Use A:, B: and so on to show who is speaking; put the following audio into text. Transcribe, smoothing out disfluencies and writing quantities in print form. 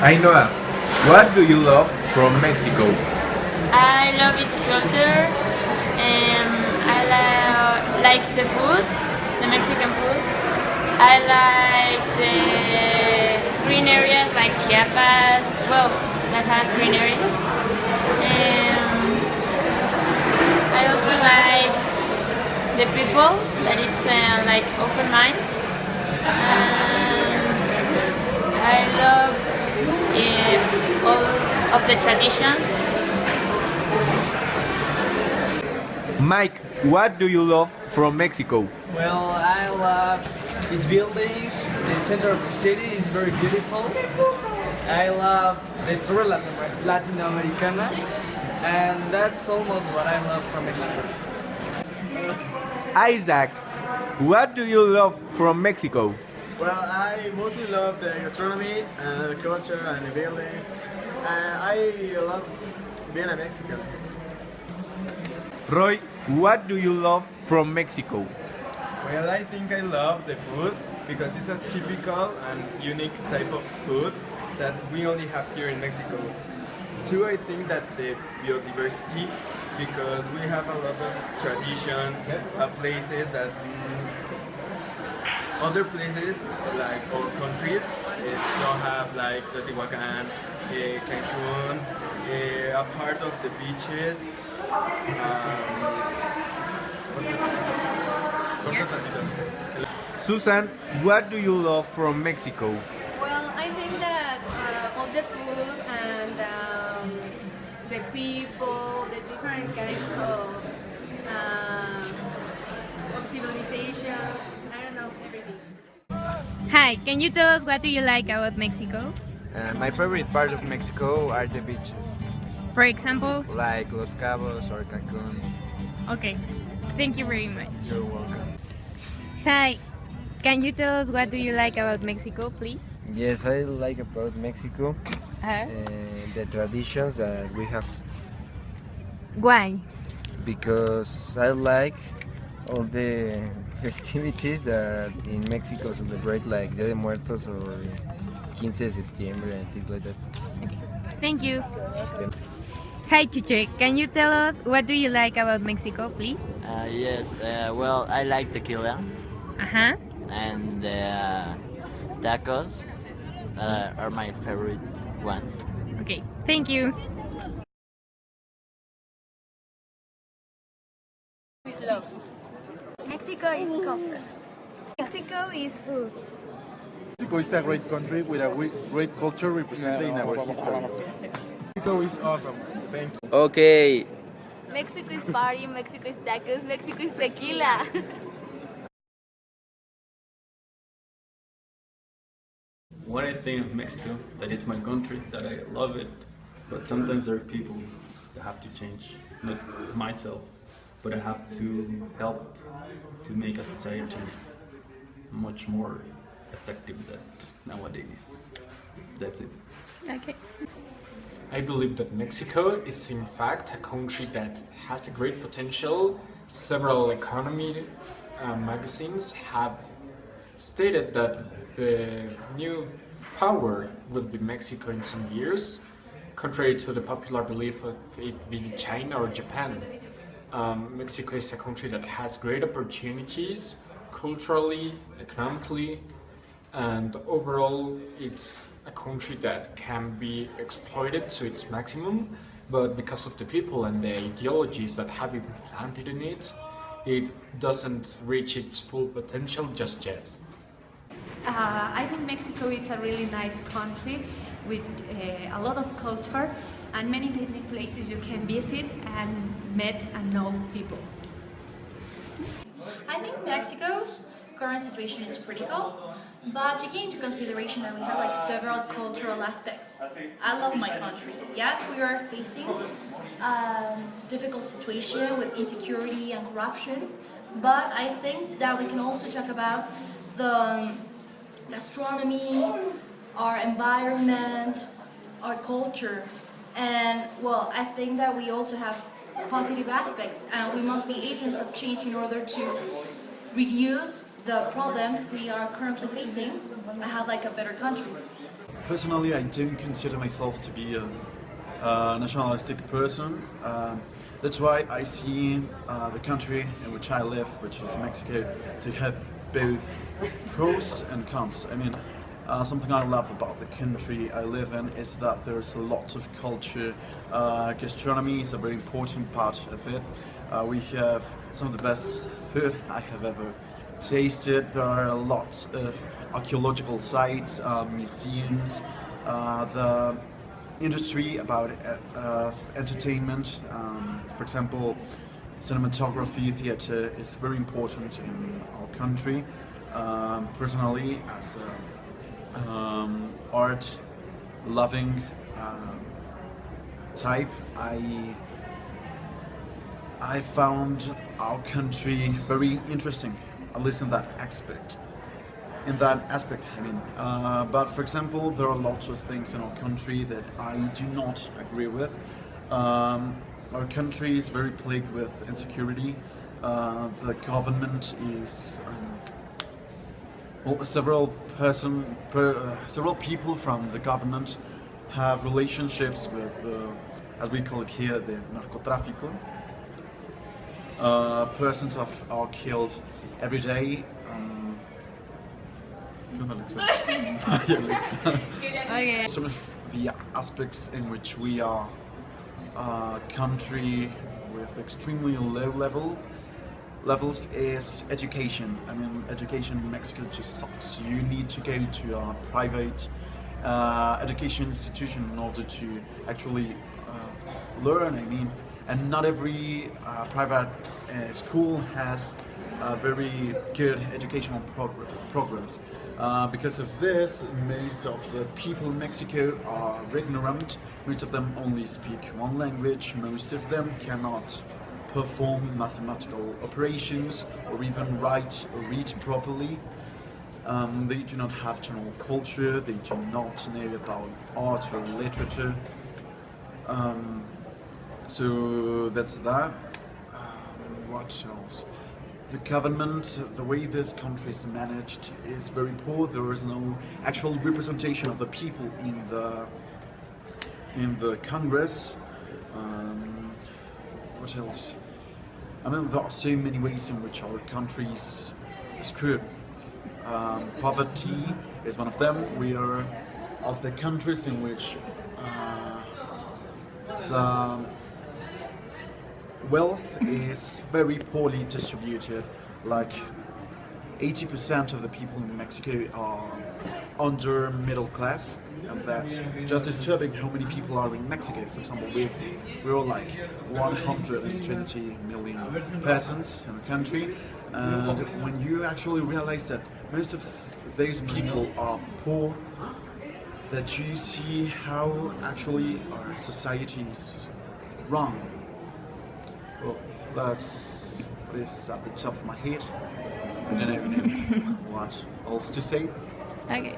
A: Ainhoa, what do you love from Mexico?
B: I love its culture and like the food, the Mexican food. I like the green areas like Chiapas, well, that has green areas. And I also like the people, that it's like open mind. And I love all of the traditions.
A: Mike, what do you love from Mexico?
C: Well, I love its buildings. The center of the city is very beautiful. I love the tour Latinoamericana, and that's almost what I love from Mexico.
A: Isaac, what do you love from Mexico?
D: Well, I mostly love the gastronomy and the culture and the buildings. I love being a Mexican.
A: Roy, what do you love from Mexico?
E: Well, I think I love the food because it's a typical and unique type of food that we only have here in Mexico. Two, I think that the biodiversity, because we have a lot of traditions, places that other places like our countries don't have, like Teotihuacan, Cancun, a part of the beaches.
A: Susan, what do you love from Mexico?
F: Well, I think that all the food and the people, the different kinds of civilizations, I don't know, everything.
G: Hi, can you tell us what do you like about Mexico?
H: My favorite part of Mexico are the beaches,
G: For example?
H: like Los Cabos or Cancun.
G: Okay, thank you very much.
H: You're welcome.
G: Hi, can you tell us what do you like about Mexico, please?
H: Yes, I like about Mexico
G: Uh,
H: the traditions that we have
G: Why?
H: because I like all the festivities that in Mexico celebrate, like Dia de Muertos or 15 de septiembre and things like that.
G: Thank you. Hi, Chuche, can you tell us what do you like about Mexico, please?
I: Yes, well, I like tequila
G: Uh-huh.
I: and tacos are my favorite ones.
G: Okay, thank you.
F: Mexico is culture. Mexico is food.
J: Mexico is a great country with a great culture represented in our history. Mexico is awesome. Thank you.
I: Okay.
F: Mexico is party, Mexico is tacos, Mexico is tequila.
K: What I think of Mexico, that it's my country, that I love it, but sometimes there are people that have to change, not myself, but I have to help to make a society much more effective than nowadays. That's it.
G: Okay.
L: I believe that Mexico is in fact a country that has a great potential. Several economy magazines have stated that the new power will be Mexico in some years, contrary to the popular belief of it being China or Japan. Mexico is a country that has great opportunities culturally, economically, and overall it's a country that can be exploited to its maximum, but because of the people and the ideologies that have been planted in it, it doesn't reach its full potential just yet.
M: I think Mexico is a really nice country with a lot of culture and many places you can visit and meet and know people.
N: I think Mexico's current situation is critical, but taking into consideration that we have like several cultural aspects. I love my country. Yes, we are facing a difficult situation with insecurity and corruption, but I think that we can also talk about the gastronomy, our environment, our culture, and well, I think that we also have positive aspects and we must be agents of change in order to reduce the problems we are currently facing and have like a better country.
O: personally, I don't consider myself to be a nationalistic person. That's why I see the country in which I live, which is Mexico, to have both pros and cons. I mean, something I love about the country I live in is that there's a lot of culture. Gastronomy is a very important part of it. We have some of the best food I have ever tasted. There are lots of archaeological sites, museums, the industry about entertainment, for example, cinematography, theater is very important in our country. Personally, as a art loving type, I found our country very interesting, at least in that aspect. I mean, but for example, there are lots of things in our country that I do not agree with. Our country is very plagued with insecurity. The government is well, several people from the government have relationships with, as we call it here, the narcotráfico. Persons are killed every day.
G: Okay.
O: Some of the aspects in which we are a country with extremely low levels is education. I mean, education in Mexico just sucks. You need to go to a private education institution in order to actually learn. I mean, and not every private school has very good educational programs. Because of this, most of the people in Mexico are ignorant. Most of them only speak one language. Most of them cannot perform mathematical operations or even write or read properly. They do not have general culture. They do not know about art or literature. So that's that. What else? The government, the way this country is managed is very poor. There is no actual representation of the people in the Congress. What else? I mean, there are so many ways in which our country is screwed. Poverty is one of them. We are of the countries in which the wealth is very poorly distributed. Like 80% of the people in Mexico are under middle class, and that's just disturbing how many people are in Mexico. For example, we're like 120 million persons in the country, and when you actually realize that most of those people are poor, that you see how actually our society is wrong. Well, that's what is at the top of my head. I don't know what else to say.
G: Okay.